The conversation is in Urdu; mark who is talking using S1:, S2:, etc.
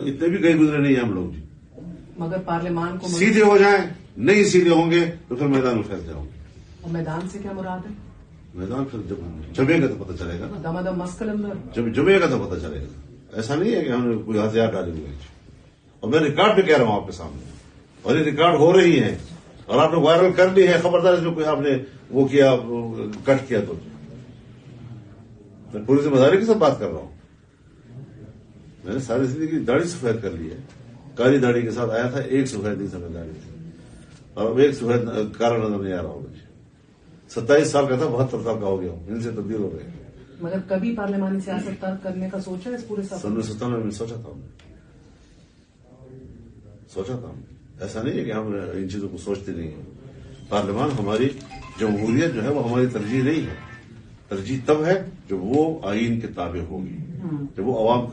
S1: اتنے بھی گئے گزرے نہیں ہیں ہم لوگ جی.
S2: مگر پارلیمان کو
S1: سیدھے ہو جائیں، نہیں سیدھے ہوں گے تو پھر میدان میں پھیل جاؤں گے.
S2: اور میدان سے کیا مراد ہے؟
S1: میدان پھر جب جمے گا تو پتہ چلے گا نا.
S2: دم مسکل اندر
S1: جب جمے گا تو پتہ چلے گا. ایسا نہیں ہے کہ ہم نے کوئی ہتھیار ڈالے ہوئے ہیں. اور میں ریکارڈ بھی کہہ رہا ہوں آپ کے سامنے، اور یہ ریکارڈ ہو رہی ہے اور آپ نے وائرل کر لی ہے. خبردار اس میں کوئی آپ نے وہ کیا کٹ کیا تو میں پوری ذمہ داری کے ساتھ بات کر رہا ہوں. میں نے ساری زندگی داڑھی سفید کر لی ہے. کالی داڑھی کے ساتھ آیا تھا، ایک سفید نہیں سفید داڑھی تھی، اور اب ایک سفید کالا نظر نہیں آ رہا ہوگا. 27 سال کا تھا، 72 سال کا ہو گیا ہوں. ان سے تبدیل ہو گئے.
S2: مگر کبھی پارلیمانی سیاست ترک کرنے کا سوچا ہے اس پورے سفر؟
S1: 97 میں سوچا تھا ہم. ایسا نہیں ہے کہ ہم ان چیزوں کو سوچتے نہیں ہیں. پارلیمان ہماری جمہوریت جو ہے وہ ہماری ترجیح نہیں ہے. ترجیح تب ہے جب وہ آئین کے تابع ہوگی، جب وہ عوام